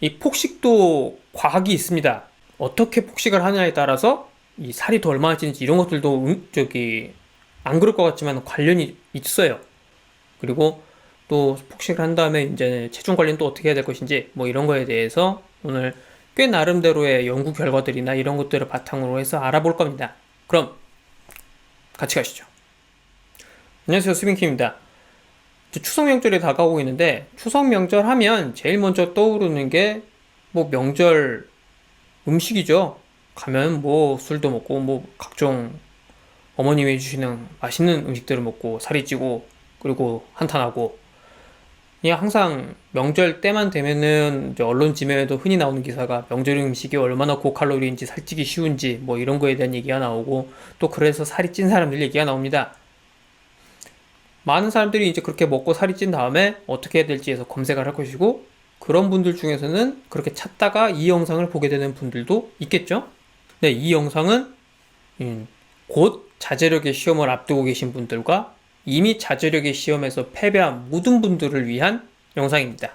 이 폭식도 과학이 있습니다. 어떻게 폭식을 하느냐에 따라서 이 살이 더 얼마나 찌는지 이런 것들도 안 그럴 것 같지만 관련이 있어요. 그리고 또 폭식을 한 다음에 이제 체중 관리는 또 어떻게 해야 될 것인지 뭐 이런 거에 대해서 오늘 꽤 나름대로의 연구 결과들이나 이런 것들을 바탕으로 해서 알아볼 겁니다. 그럼 같이 가시죠. 안녕하세요, 수빈킴입니다. 추석 명절이 다가오고 있는데 추석 명절 하면 제일 먼저 떠오르는 게 뭐 명절 음식이죠. 가면 뭐 술도 먹고 뭐 각종 어머님이 해주시는 맛있는 음식들을 먹고 살이 찌고 그리고 한탄하고, 그냥 항상 명절 때만 되면은 이제 언론 지면에도 흔히 나오는 기사가 명절 음식이 얼마나 고칼로리인지 살찌기 쉬운지 뭐 이런 거에 대한 얘기가 나오고, 또 그래서 살이 찐 사람들 얘기가 나옵니다. 많은 사람들이 이제 그렇게 먹고 살이 찐 다음에 어떻게 해야 될지 해서 검색을 할 것이고, 그런 분들 중에서는 그렇게 찾다가 이 영상을 보게 되는 분들도 있겠죠? 네, 이 영상은 곧 자제력의 시험을 앞두고 계신 분들과 이미 자제력의 시험에서 패배한 모든 분들을 위한 영상입니다.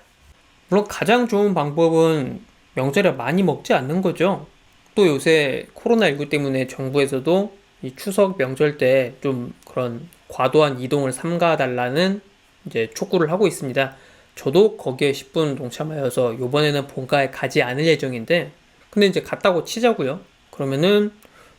물론 가장 좋은 방법은 명절에 많이 먹지 않는 거죠. 또 요새 코로나19 때문에 정부에서도 이 추석 명절 때 좀 그런 과도한 이동을 삼가달라는 이제 촉구를 하고 있습니다. 저도 거기에 10분 동참하여서 이번에는 본가에 가지 않을 예정인데, 근데 이제 갔다고 치자고요. 그러면은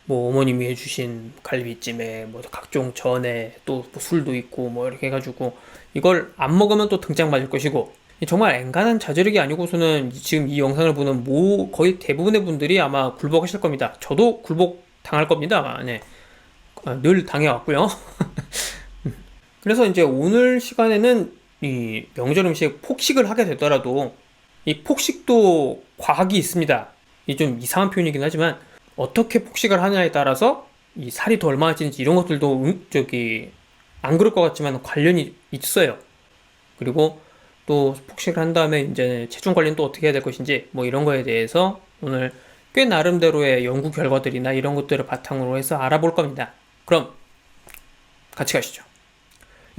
뭐 어머님이 해주신 갈비찜에 뭐 각종 전에 또뭐 술도 있고 뭐 이렇게 해가지고 이걸 안 먹으면 또 등짝 맞을 것이고, 정말 엔간한 자제력이 아니고서는 지금 이 영상을 보는 거의 대부분의 분들이 아마 굴복하실 겁니다. 저도 굴복 당할 겁니다, 아마. 네. 늘 당해왔고요. 그래서 이제 오늘 시간에는 이 명절 음식 폭식을 하게 되더라도 이 폭식도 과학이 있습니다. 이 좀 이상한 표현이긴 하지만 어떻게 폭식을 하느냐에 따라서 이 살이 더 얼마나 찌는지 이런 것들도 안 그럴 것 같지만 관련이 있어요. 그리고 또 폭식을 한 다음에 이제 체중 관리는 또 어떻게 해야 될 것인지 뭐 이런 거에 대해서 오늘 꽤 나름대로의 연구 결과들이나 이런 것들을 바탕으로 해서 알아볼 겁니다. 그럼 같이 가시죠.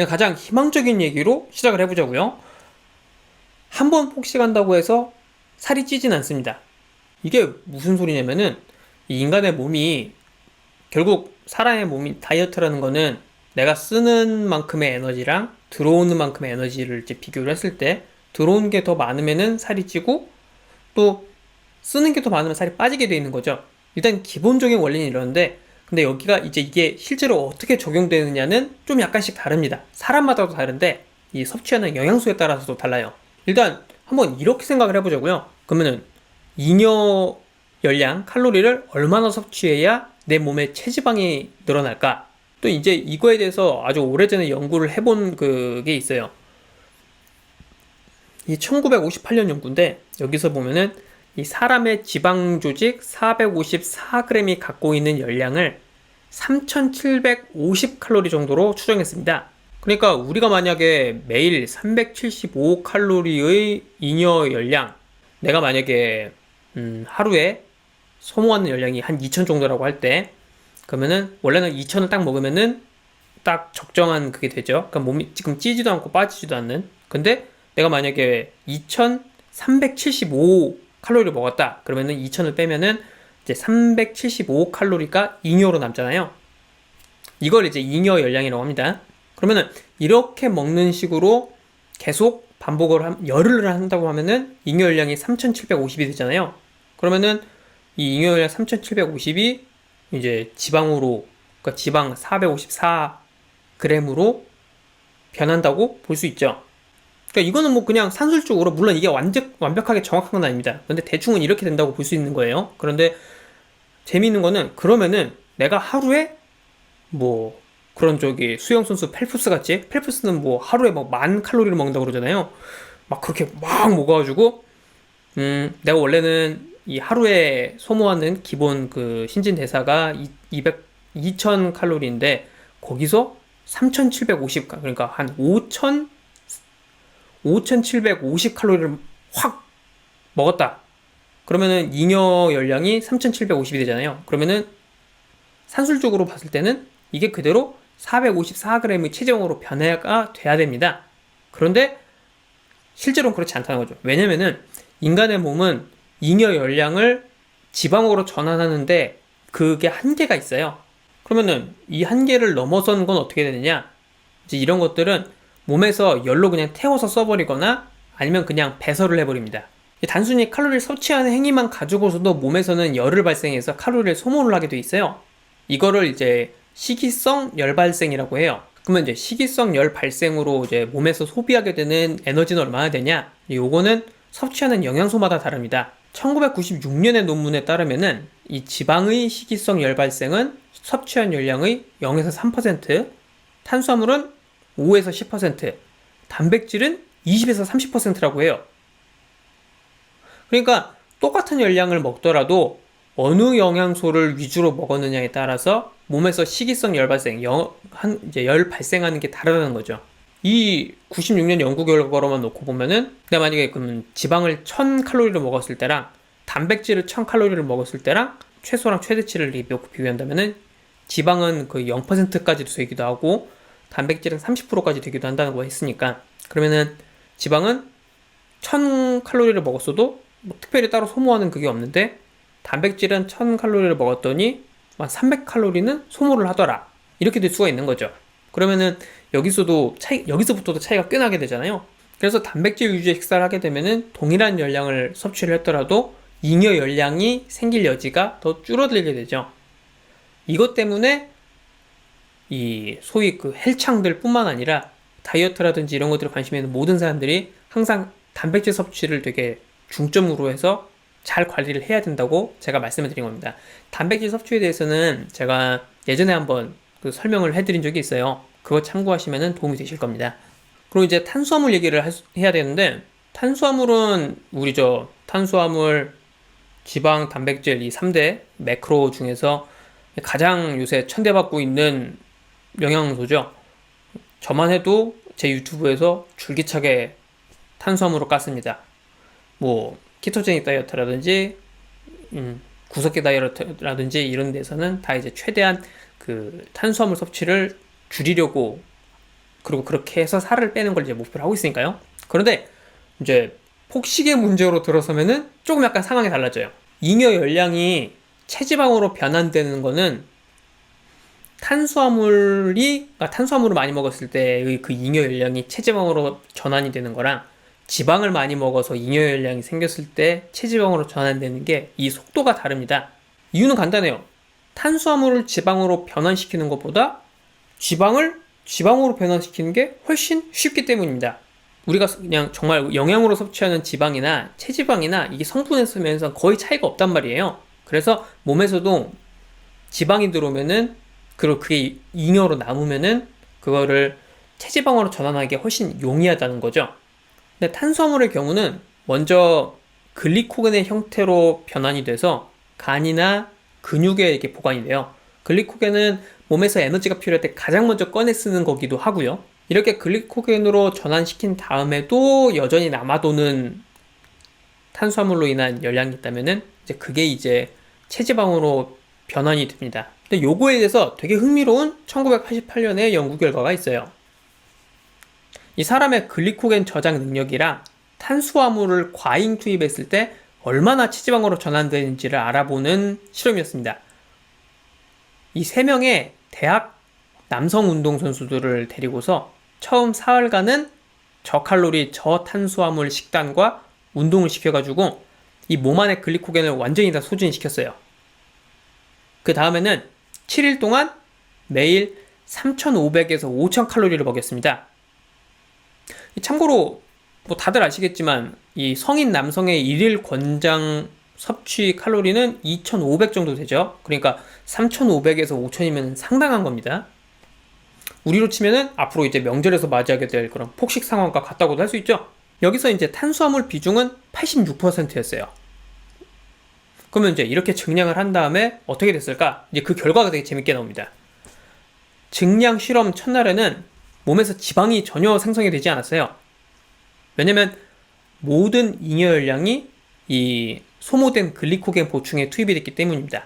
가장 희망적인 얘기로 시작을 해보자고요. 한 번 폭식한다고 해서 살이 찌진 않습니다. 이게 무슨 소리냐면은 이 인간의 몸이, 결국 사람의 몸이 다이어트라는 거는 내가 쓰는 만큼의 에너지랑 들어오는 만큼의 에너지를 이제 비교를 했을 때 들어오는 게 더 많으면은 살이 찌고 또 쓰는 게 더 많으면 살이 빠지게 돼 있는 거죠. 일단 기본적인 원리는 이러는데, 근데 여기가 이제 이게 실제로 어떻게 적용되느냐는 좀 약간씩 다릅니다. 사람마다도 다른데 이 섭취하는 영양소에 따라서도 달라요. 일단 한번 이렇게 생각을 해보자고요. 그러면은 잉여 열량, 칼로리를 얼마나 섭취해야 내 몸에 체지방이 늘어날까? 또 이제 이거에 대해서 아주 오래전에 연구를 해본 그게 있어요. 이 1958년 연구인데, 여기서 보면은 이 사람의 지방 조직 454g이 갖고 있는 열량을 3750칼로리 정도로 추정했습니다. 그러니까 우리가 만약에 매일 375칼로리의 잉여 열량, 내가 만약에 하루에 소모하는 열량이 한 2000 정도라고 할 때, 그러면은 원래는 2000을 딱 먹으면은 딱 적정한 그게 되죠. 그러니까 몸이 지금 찌지도 않고 빠지지도 않는. 근데 내가 만약에 2375 칼로리를 먹었다. 그러면은 2000을 빼면은 이제 375 칼로리가 잉여로 남잖아요. 이걸 이제 잉여 열량이라고 합니다. 그러면은 이렇게 먹는 식으로 계속 반복을 열흘을 한다고 하면은 잉여 열량이 3750이 되잖아요. 그러면은 이 잉여 열량 3750이 이제 지방으로, 그러니까 지방 454g으로 변한다고 볼 수 있죠. 그러니까 이거는 뭐 그냥 산술적으로, 물론 이게 완벽하게 정확한 건 아닙니다. 근데 대충은 이렇게 된다고 볼 수 있는 거예요. 그런데 재미있는 거는, 그러면은 내가 하루에 뭐 그런 수영선수 펠프스 같이, 펠프스는 뭐 하루에 뭐 10,000칼로리를 먹는다고 그러잖아요. 막 그렇게 막 먹어가지고 내가 원래는 이 하루에 소모하는 기본 그 신진대사가 2000칼로리인데 거기서 3750, 그러니까 한 5750칼로리를 확 먹었다. 그러면은 잉여 열량이 3750이 되잖아요. 그러면은 산술적으로 봤을 때는 이게 그대로 454g의 체중으로 변화가 돼야 됩니다. 그런데 실제로는 그렇지 않다는 거죠. 왜냐면은 인간의 몸은 잉여 열량을 지방으로 전환하는데 그게 한계가 있어요. 그러면은 이 한계를 넘어서는 건 어떻게 되느냐? 이제 이런 것들은 몸에서 열로 그냥 태워서 써버리거나 아니면 그냥 배설을 해버립니다. 단순히 칼로리를 섭취하는 행위만 가지고서도 몸에서는 열을 발생해서 칼로리를 소모를 하게 돼 있어요. 이거를 이제 식이성 열 발생이라고 해요. 그러면 이제 식이성 열 발생으로 이제 몸에서 소비하게 되는 에너지는 얼마나 되냐? 요거는 섭취하는 영양소마다 다릅니다. 1996년의 논문에 따르면은 이 지방의 식이성 열 발생은 섭취한 열량의 0에서 3%, 탄수화물은 5에서 10%, 단백질은 20에서 30%라고 해요. 그러니까 똑같은 열량을 먹더라도 어느 영양소를 위주로 먹었느냐에 따라서 몸에서 식이성 열 발생, 이제 열 발생하는 게 다르다는 거죠. 이 96년 연구 결과로만 놓고 보면은 내가 만약에 그러면 지방을 1000칼로리를 먹었을 때랑 단백질을 1000칼로리를 먹었을 때랑 최소랑 최대치를 놓고 비교한다면은 지방은 거의 0%까지도 되기도 하고 단백질은 30%까지 되기도 한다는 거 했으니까 그러면은 지방은 1000칼로리를 먹었어도 뭐 특별히 따로 소모하는 그게 없는데 단백질은 1000칼로리를 먹었더니 300칼로리는 소모를 하더라. 이렇게 될 수가 있는 거죠. 그러면은 여기서부터도 차이가 꽤 나게 되잖아요. 그래서 단백질 위주의 식사를 하게 되면은 동일한 열량을 섭취를 했더라도 잉여 열량이 생길 여지가 더 줄어들게 되죠. 이것 때문에 이 소위 그 헬창들 뿐만 아니라 다이어트라든지 이런 것들에 관심이 있는 모든 사람들이 항상 단백질 섭취를 되게 중점으로 해서 잘 관리를 해야 된다고 제가 말씀을 드린 겁니다. 단백질 섭취에 대해서는 제가 예전에 한번 그 설명을 해드린 적이 있어요. 그거 참고하시면 도움이 되실 겁니다. 그리고 이제 탄수화물 얘기를 해야 되는데 탄수화물은 우리 탄수화물, 지방, 단백질 이 3대 매크로 중에서 가장 요새 천대받고 있는 영양소죠. 저만 해도 제 유튜브에서 줄기차게 탄수화물을 깠습니다. 뭐 키토제닉 다이어트라든지 구석기 다이어트라든지 이런 데서는 다 이제 최대한 그 탄수화물 섭취를 줄이려고 그리고 그렇게 해서 살을 빼는 걸 이제 목표로 하고 있으니까요. 그런데 이제 폭식의 문제로 들어서면은 조금 약간 상황이 달라져요. 잉여 열량이 체지방으로 변환되는 거는 탄수화물을 많이 먹었을 때의 그 잉여 열량이 체지방으로 전환이 되는 거랑 지방을 많이 먹어서 잉여 열량이 생겼을 때 체지방으로 전환되는 게 이 속도가 다릅니다. 이유는 간단해요. 탄수화물을 지방으로 변환시키는 것보다 지방으로 변환시키는 게 훨씬 쉽기 때문입니다. 우리가 그냥 정말 영양으로 섭취하는 지방이나 체지방이나 이게 성분에 면에서 거의 차이가 없단 말이에요. 그래서 몸에서도 지방이 들어오면은 그리고 그게 잉여로 남으면은 그거를 체지방으로 전환하기 훨씬 용이하다는 거죠. 근데 탄수화물의 경우는 먼저 글리코겐의 형태로 변환이 돼서 간이나 근육에 이렇게 보관이 돼요. 글리코겐은 몸에서 에너지가 필요할 때 가장 먼저 꺼내 쓰는 거기도 하고요. 이렇게 글리코겐으로 전환시킨 다음에도 여전히 남아도는 탄수화물로 인한 열량이 있다면은 그게 이제 체지방으로 변환이 됩니다. 근데 요거에 대해서 되게 흥미로운 1988년의 연구 결과가 있어요. 이 사람의 글리코겐 저장 능력이랑 탄수화물을 과잉 투입했을 때 얼마나 체지방으로 전환되는지를 알아보는 실험이었습니다. 이 3명의 대학 남성 운동선수들을 데리고서 처음 사흘간은 저칼로리 저탄수화물 식단과 운동을 시켜가지고 이 몸 안의 글리코겐을 완전히 다 소진시켰어요. 그 다음에는 7일 동안 매일 3,500에서 5,000칼로리를 먹였습니다. 참고로 뭐 다들 아시겠지만 이 성인 남성의 일일 권장 섭취 칼로리는 2,500 정도 되죠. 그러니까 3,500에서 5,000이면 상당한 겁니다. 우리로 치면은 앞으로 이제 명절에서 맞이하게 될 그런 폭식 상황과 같다고도 할 수 있죠. 여기서 이제 탄수화물 비중은 86%였어요. 그러면 이제 이렇게 증량을 한 다음에 어떻게 됐을까? 이제 그 결과가 되게 재밌게 나옵니다. 증량 실험 첫날에는 몸에서 지방이 전혀 생성이 되지 않았어요. 왜냐면 모든 잉여 열량이 이 소모된 글리코겐 보충에 투입이 됐기 때문입니다.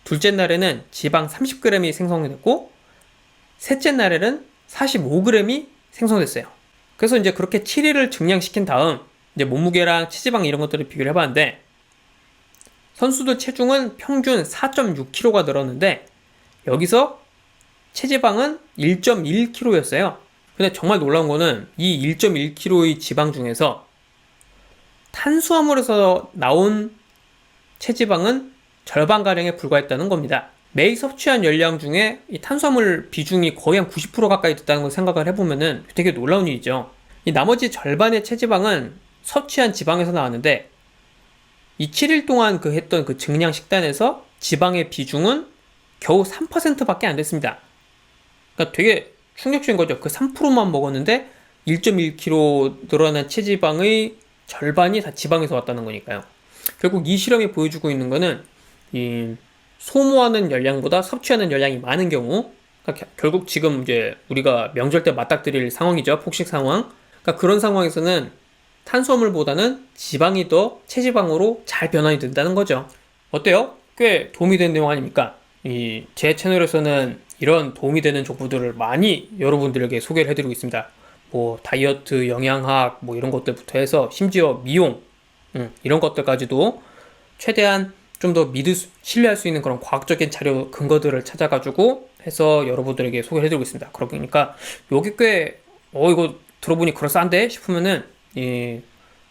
둘째 날에는 지방 30g이 생성이 됐고 셋째 날에는 45g이 생성됐어요. 그래서 이제 그렇게 7일을 증량시킨 다음 이제 몸무게랑 체지방 이런 것들을 비교를 해봤는데 선수들 체중은 평균 4.6kg가 늘었는데 여기서 체지방은 1.1kg였어요. 근데 정말 놀라운 거는 이 1.1kg의 지방 중에서 탄수화물에서 나온 체지방은 절반가량에 불과했다는 겁니다. 매일 섭취한 열량 중에 이 탄수화물 비중이 거의 한 90% 가까이 됐다는 걸 생각을 해보면은 되게 놀라운 일이죠. 이 나머지 절반의 체지방은 섭취한 지방에서 나왔는데 이 7일 동안 그 했던 그 증량 식단에서 지방의 비중은 겨우 3%밖에 안 됐습니다. 그러니까 되게 충격적인 거죠. 그 3%만 먹었는데 1.1kg 늘어난 체지방의 절반이 다 지방에서 왔다는 거니까요. 결국 이 실험이 보여주고 있는 거는 이 소모하는 열량보다 섭취하는 열량이 많은 경우, 그러니까 결국 지금 이제 우리가 명절 때 맞닥뜨릴 상황이죠. 폭식 상황. 그러니까 그런 상황에서는 탄수화물보다는 지방이 더 체지방으로 잘 변환이 된다는 거죠. 어때요? 꽤 도움이 되는 내용 아닙니까? 제 채널에서는 이런 도움이 되는 정보들을 많이 여러분들에게 소개를 해드리고 있습니다. 뭐 다이어트, 영양학 뭐 이런 것들부터 해서 심지어 미용 이런 것들까지도 최대한 좀 더 신뢰할 수 있는 그런 과학적인 자료 근거들을 찾아가지고 해서 여러분들에게 소개를 해드리고 있습니다. 그러니까 여기 꽤 이거 들어보니 그럴싸한데 싶으면은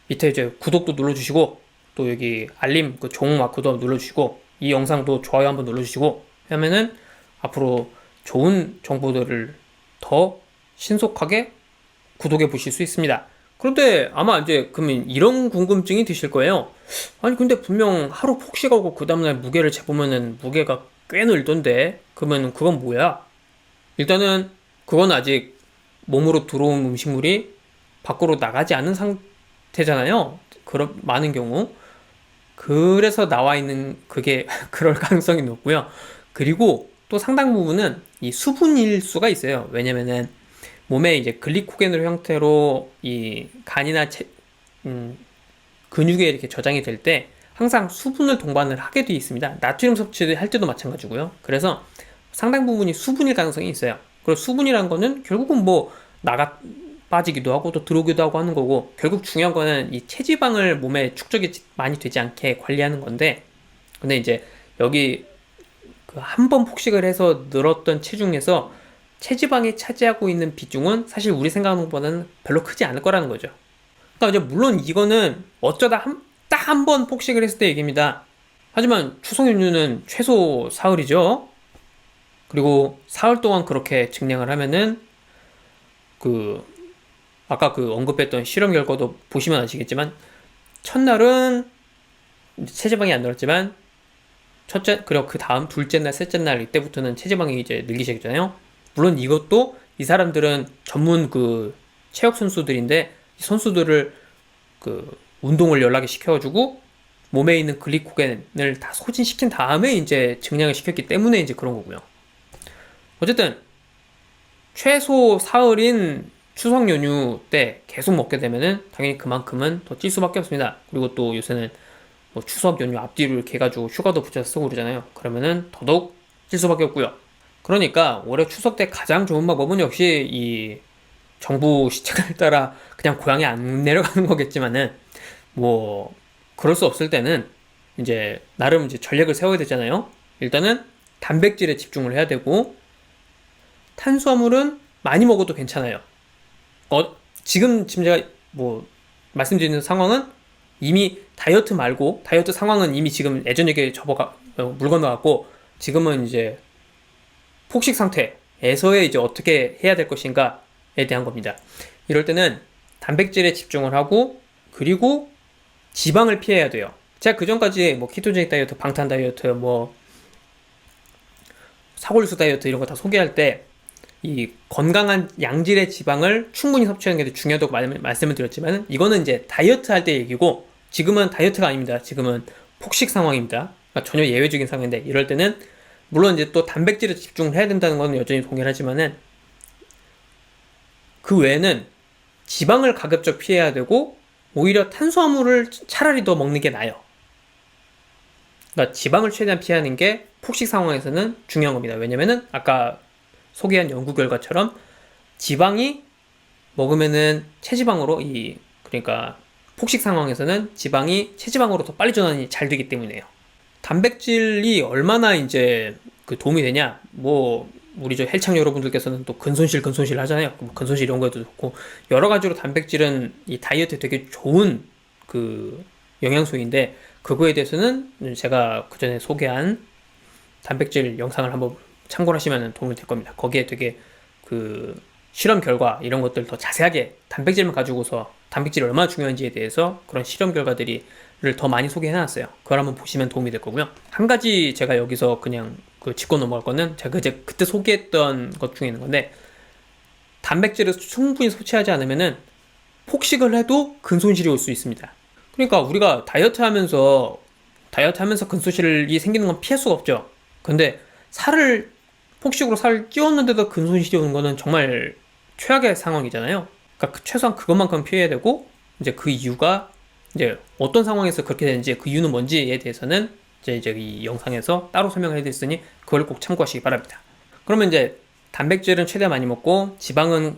밑에 이제 구독도 눌러주시고 또 여기 알림 그 종 마크도 눌러주시고 이 영상도 좋아요 한번 눌러주시고 하면은 앞으로 좋은 정보들을 더 신속하게 구독해 보실 수 있습니다. 그런데 아마 이제 그러면 이런 궁금증이 드실 거예요. 아니 근데 분명 하루 폭식하고 그 다음날 무게를 재보면은 무게가 꽤 늘던데 그러면 그건 뭐야? 일단은 그건 아직 몸으로 들어온 음식물이 밖으로 나가지 않은 상태잖아요. 그런 많은 경우. 그래서 나와 있는 그게 그럴 가능성이 높고요. 그리고 또 상당 부분은 이 수분일 수가 있어요. 왜냐면은 몸에 이제 글리코겐으로 형태로 이 간이나 근육에 이렇게 저장이 될 때 항상 수분을 동반을 하게 되어 있습니다. 나트륨 섭취를 할 때도 마찬가지고요. 그래서 상당 부분이 수분일 가능성이 있어요. 그리고 수분이란 거는 결국은 뭐 빠지기도 하고 또 들어오기도 하고 하는 거고 결국 중요한 거는 이 체지방을 몸에 축적이 많이 되지 않게 관리하는 건데 근데 이제 여기 그 한 번 폭식을 해서 늘었던 체중에서 체지방이 차지하고 있는 비중은 사실 우리 생각하는 것보다는 별로 크지 않을 거라는 거죠. 그러니까 이제 물론 이거는 어쩌다 딱 한 번 폭식을 했을 때 얘기입니다. 하지만 추석 연휴는 최소 사흘이죠. 그리고 사흘 동안 그렇게 증량을 하면은 그 아까 그 언급했던 실험 결과도 보시면 아시겠지만 첫날은 체지방이 안 늘었지만 그리고 그 다음 둘째 날, 셋째 날 이때부터는 체지방이 이제 늘기 시작했잖아요. 물론 이것도 이 사람들은 전문 그 체육 선수들인데 이 선수들을 그 운동을 연락에 시켜가지고 몸에 있는 글리코겐을 다 소진시킨 다음에 이제 증량을 시켰기 때문에 이제 그런 거고요. 어쨌든 최소 사흘인 추석 연휴 때 계속 먹게 되면은 당연히 그만큼은 더 찔 수밖에 없습니다. 그리고 또 요새는 뭐 추석 연휴 앞뒤로 이렇게 해가지고 휴가도 붙여서 쓰고 그러잖아요. 그러면은 더더욱 찔 수밖에 없고요. 그러니까 올해 추석 때 가장 좋은 방법은 역시 이 정부 시책을 따라 그냥 고향에 안 내려가는 거겠지만은 뭐 그럴 수 없을 때는 이제 나름 이제 전략을 세워야 되잖아요. 일단은 단백질에 집중을 해야 되고 탄수화물은 많이 먹어도 괜찮아요. 지금 제가 뭐 말씀드리는 상황은 이미 다이어트 말고 다이어트 상황은 이미 지금 예전 얘기에 물 건너갔고 지금은 이제 폭식 상태에서의 이제 어떻게 해야 될 것인가에 대한 겁니다. 이럴 때는 단백질에 집중을 하고 그리고 지방을 피해야 돼요. 제가 그 전까지 뭐 키토제닉 다이어트, 방탄 다이어트, 뭐 사골수 다이어트 이런 거 다 소개할 때 이 건강한 양질의 지방을 충분히 섭취하는 게 중요하다고 말씀을 드렸지만 이거는 이제 다이어트 할 때 얘기고 지금은 다이어트가 아닙니다. 지금은 폭식 상황입니다. 그러니까 전혀 예외적인 상황인데 이럴 때는 물론 이제 또 단백질에 집중을 해야 된다는 건 여전히 동의를 하지만은 그 외에는 지방을 가급적 피해야 되고 오히려 탄수화물을 차라리 더 먹는 게 나아요. 그러니까 지방을 최대한 피하는 게 폭식 상황에서는 중요한 겁니다. 왜냐면은 아까 소개한 연구 결과처럼 지방이 먹으면은 체지방으로 그러니까 폭식 상황에서는 지방이 체지방으로 더 빨리 전환이 잘 되기 때문이에요. 단백질이 얼마나 이제 그 도움이 되냐? 뭐 우리 저 헬창 여러분들께서는 또 근손실 하잖아요. 뭐 근손실 이런 거에도 좋고 여러 가지로 단백질은 이 다이어트에 되게 좋은 그 영양소인데 그거에 대해서는 제가 그 전에 소개한 단백질 영상을 한번 참고하시면 도움이 될 겁니다. 거기에 되게 그 실험 결과 이런 것들 더 자세하게 단백질만 가지고서 단백질이 얼마나 중요한지에 대해서 그런 실험 결과들을 더 많이 소개해놨어요. 그걸 한번 보시면 도움이 될 거고요. 한 가지 제가 여기서 그냥 그 짚고 넘어갈 거는 제가 이제 그때 소개했던 것 중에 있는 건데 단백질을 충분히 섭취하지 않으면은 폭식을 해도 근손실이 올 수 있습니다. 그러니까 우리가 다이어트 하면서 근손실이 생기는 건 피할 수가 없죠. 근데 폭식으로 살을 찌웠는데도 근손실이 오는 거는 정말 최악의 상황이잖아요. 그러니까 최소한 그것만큼 피해야 되고 이제 그 이유가 이제 어떤 상황에서 그렇게 되는지 그 이유는 뭔지에 대해서는 이제 이 영상에서 따로 설명을 해드렸으니 그걸 꼭 참고하시기 바랍니다. 그러면 이제 단백질은 최대한 많이 먹고 지방은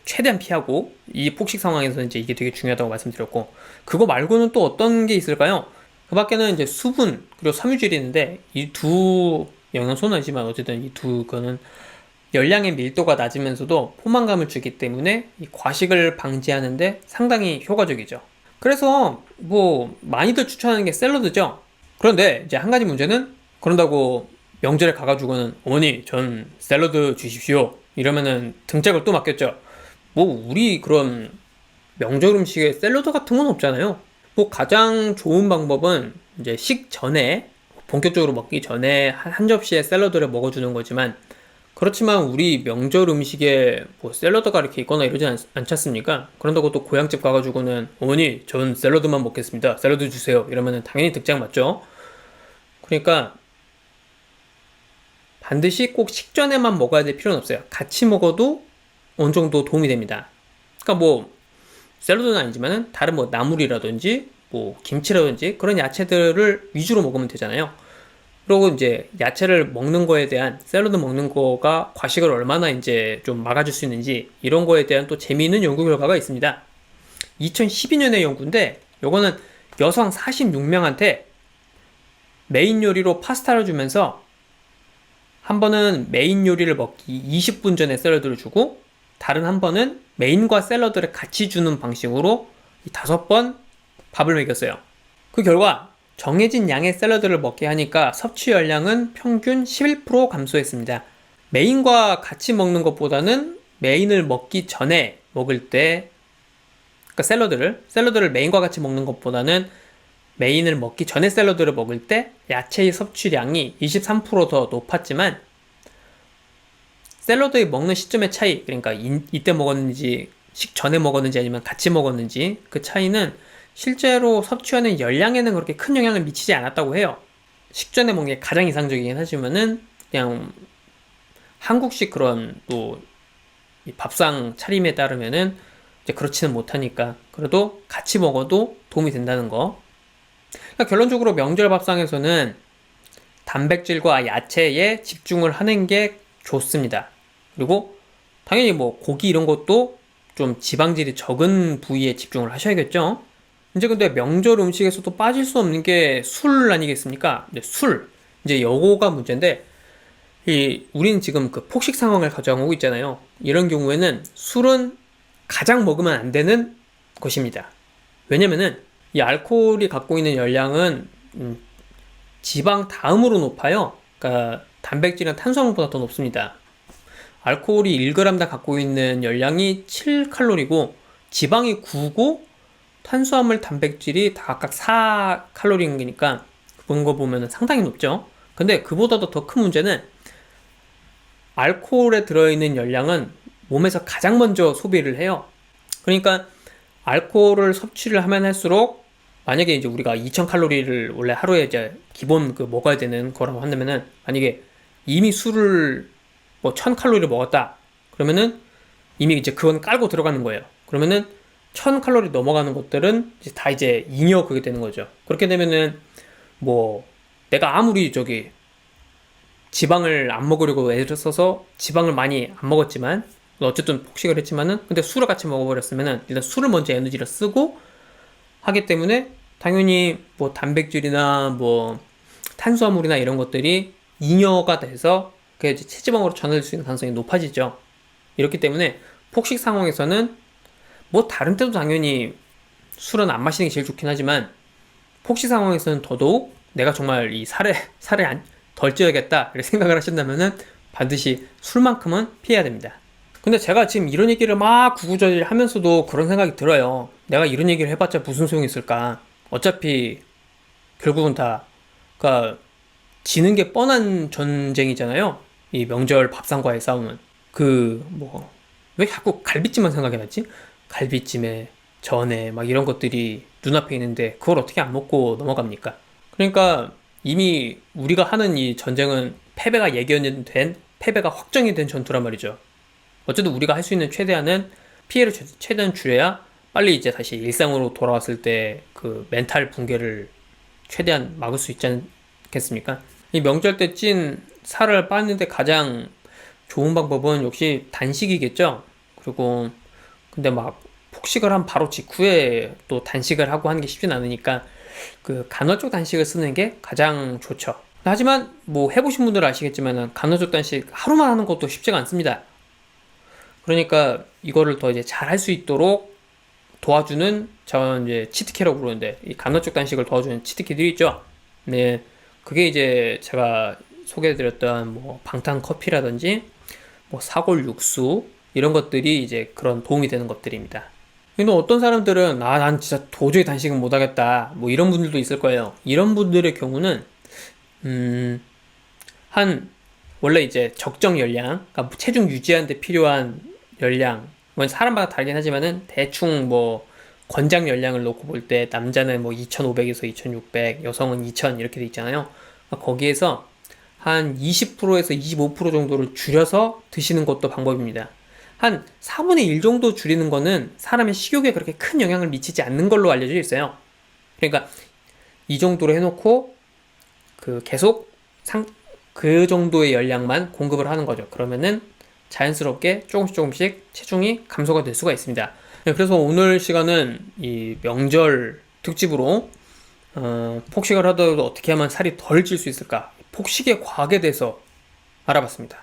최대한 피하고 이 폭식 상황에서 이제 이게 되게 중요하다고 말씀드렸고 그거 말고는 또 어떤 게 있을까요? 그 밖에는 이제 수분 그리고 섬유질이 있는데 이 두 영양소는 아니지만 어쨌든 이 두 거는 열량의 밀도가 낮으면서도 포만감을 주기 때문에 이 과식을 방지하는데 상당히 효과적이죠. 그래서 뭐 많이들 추천하는 게 샐러드죠. 그런데 이제 한 가지 문제는 그런다고 명절에 가가지고는 어머니 전 샐러드 주십시오 이러면은 등짝을 또 맞겠죠. 뭐 우리 그런 명절 음식에 샐러드 같은 건 없잖아요. 뭐 가장 좋은 방법은 이제 식전에 본격적으로 먹기 전에 한 접시의 샐러드를 먹어주는 거지만 그렇지만 우리 명절 음식에 뭐 샐러드가 이렇게 있거나 이러지 않지 않습니까? 그런다고 또 고향집 가가지고는 어머니 전 샐러드만 먹겠습니다. 샐러드 주세요. 이러면은 당연히 득장 맞죠? 그러니까 반드시 꼭 식전에만 먹어야 될 필요는 없어요. 같이 먹어도 어느 정도 도움이 됩니다. 그러니까 뭐 샐러드는 아니지만은 다른 뭐 나물이라든지 뭐 김치라든지 그런 야채들을 위주로 먹으면 되잖아요. 그리고 이제 야채를 먹는 거에 대한 샐러드 먹는 거가 과식을 얼마나 이제 좀 막아줄 수 있는지 이런 거에 대한 또 재미있는 연구 결과가 있습니다. 2012년의 연구인데 요거는 여성 46명한테 메인 요리로 파스타를 주면서 한 번은 메인 요리를 먹기 20분 전에 샐러드를 주고 다른 한 번은 메인과 샐러드를 같이 주는 방식으로 5번 밥을 먹였어요. 그 결과 정해진 양의 샐러드를 먹게 하니까 섭취 열량은 평균 11% 감소했습니다. 메인과 같이 먹는 것보다는 메인을 먹기 전에 먹을 때 그러니까 샐러드를 메인과 같이 먹는 것보다는 메인을 먹기 전에 샐러드를 먹을 때 야채의 섭취량이 23%더 높았지만 샐러드에 먹는 시점의 차이 그러니까 이때 먹었는지 식전에 먹었는지 아니면 같이 먹었는지 그 차이는 실제로 섭취하는 열량에는 그렇게 큰 영향을 미치지 않았다고 해요. 식전에 먹는 게 가장 이상적이긴 하지만은 그냥 한국식 그런 또 밥상 차림에 따르면은 이제 그렇지는 못하니까 그래도 같이 먹어도 도움이 된다는 거. 그러니까 결론적으로 명절 밥상에서는 단백질과 야채에 집중을 하는 게 좋습니다. 그리고 당연히 뭐 고기 이런 것도 좀 지방질이 적은 부위에 집중을 하셔야겠죠. 이제 근데 명절 음식에서도 빠질 수 없는 게 술 아니겠습니까? 술. 이제 요거가 문제인데 우리는 지금 그 폭식 상황을 가정하고 있잖아요. 이런 경우에는 술은 가장 먹으면 안 되는 것입니다. 왜냐면은 이 알코올이 갖고 있는 열량은 지방 다음으로 높아요. 그러니까 단백질이나 탄수화물보다 더 높습니다. 알코올이 1g당 갖고 있는 열량이 7칼로리고 지방이 9고 탄수화물 단백질이 다 각각 4칼로리인 거니까 그런 거 보면 상당히 높죠. 근데 그보다도 더 큰 문제는 알코올에 들어있는 열량은 몸에서 가장 먼저 소비를 해요. 그러니까 알코올을 섭취를 하면 할수록 만약에 이제 우리가 2000칼로리를 원래 하루에 이제 기본 그 먹어야 되는 거라고 한다면은 만약에 이미 술을 뭐 1000칼로리를 먹었다 그러면은 이미 이제 그건 깔고 들어가는 거예요. 그러면은 1000칼로리 넘어가는 것들은 이제 다 이제 잉여 그게 되는 거죠. 그렇게 되면은 뭐 내가 아무리 지방을 안 먹으려고 애를 써서 지방을 많이 안 먹었지만 어쨌든 폭식을 했지만은 근데 술을 같이 먹어버렸으면은 일단 술을 먼저 에너지를 쓰고 하기 때문에 당연히 뭐 단백질이나 뭐 탄수화물이나 이런 것들이 잉여가 돼서 그게 이제 체지방으로 전환될 수 있는 가능성이 높아지죠. 이렇기 때문에 폭식 상황에서는 뭐 다른 때도 당연히 술은 안 마시는 게 제일 좋긴 하지만 폭식 상황에서는 더더욱 내가 정말 이 살을 덜 쪄야겠다 이렇게 생각을 하신다면은 반드시 술만큼은 피해야 됩니다. 근데 제가 지금 이런 얘기를 막 구구절절 하면서도 그런 생각이 들어요. 내가 이런 얘기를 해봤자 무슨 소용이 있을까? 어차피 결국은 다, 그니까 지는 게 뻔한 전쟁이잖아요. 이 명절 밥상과의 싸움은. 왜 자꾸 갈비찜만 생각이 나지? 갈비찜에 전에 막 이런 것들이 눈앞에 있는데 그걸 어떻게 안 먹고 넘어갑니까? 그러니까 이미 우리가 하는 이 전쟁은 패배가 확정이 된 전투란 말이죠. 어쨌든 우리가 할 수 있는 최대한은 피해를 최대한 줄여야 빨리 이제 다시 일상으로 돌아왔을 때 그 멘탈 붕괴를 최대한 막을 수 있지 않겠습니까? 이 명절 때 찐 살을 빠는데 가장 좋은 방법은 역시 단식이겠죠? 그리고 근데 막 폭식을 한 바로 직후에 또 단식을 하고 하는 게 쉽진 않으니까 그 간헐적 단식을 쓰는 게 가장 좋죠. 하지만 뭐 해보신 분들은 아시겠지만 간헐적 단식 하루만 하는 것도 쉽지가 않습니다. 그러니까 이거를 더 이제 잘 할 수 있도록 도와주는 저는 이제 치트키라고 부르는데 이 간헐적 단식을 도와주는 치트키들이 있죠. 네, 그게 이제 제가 소개해드렸던 뭐 방탄 커피라든지 뭐 사골 육수 이런 것들이 이제 그런 도움이 되는 것들입니다. 근데 어떤 사람들은 난 진짜 도저히 단식은 못하겠다 뭐 이런 분들도 있을 거예요. 이런 분들의 경우는 한 원래 이제 적정 열량, 그러니까 체중 유지하는데 필요한 열량, 뭐 사람마다 다르긴 하지만은 대충 뭐 권장 열량을 놓고 볼 때 남자는 뭐 2,500에서 2,600, 여성은 2,000 이렇게 돼 있잖아요. 그러니까 거기에서 한 20%에서 25% 정도를 줄여서 드시는 것도 방법입니다. 한 4분의 1 정도 줄이는 거는 사람의 식욕에 그렇게 큰 영향을 미치지 않는 걸로 알려져 있어요. 그러니까 이 정도로 해놓고 계속 그 정도의 열량만 공급을 하는 거죠. 그러면은 자연스럽게 조금씩 체중이 감소가 될 수가 있습니다. 그래서 오늘 시간은 이 명절 특집으로 폭식을 하더라도 어떻게 하면 살이 덜 찔 수 있을까? 폭식의 과학에 대해서 알아봤습니다.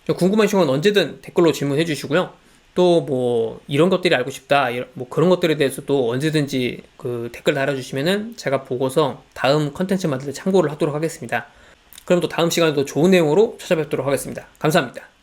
궁금하신 건 언제든 댓글로 질문해 주시고요. 또 뭐 이런 것들이 알고 싶다, 뭐 그런 것들에 대해서도 언제든지 그 댓글 달아주시면은 제가 보고서 다음 컨텐츠 만들 때 참고를 하도록 하겠습니다. 그럼 또 다음 시간에도 좋은 내용으로 찾아뵙도록 하겠습니다. 감사합니다.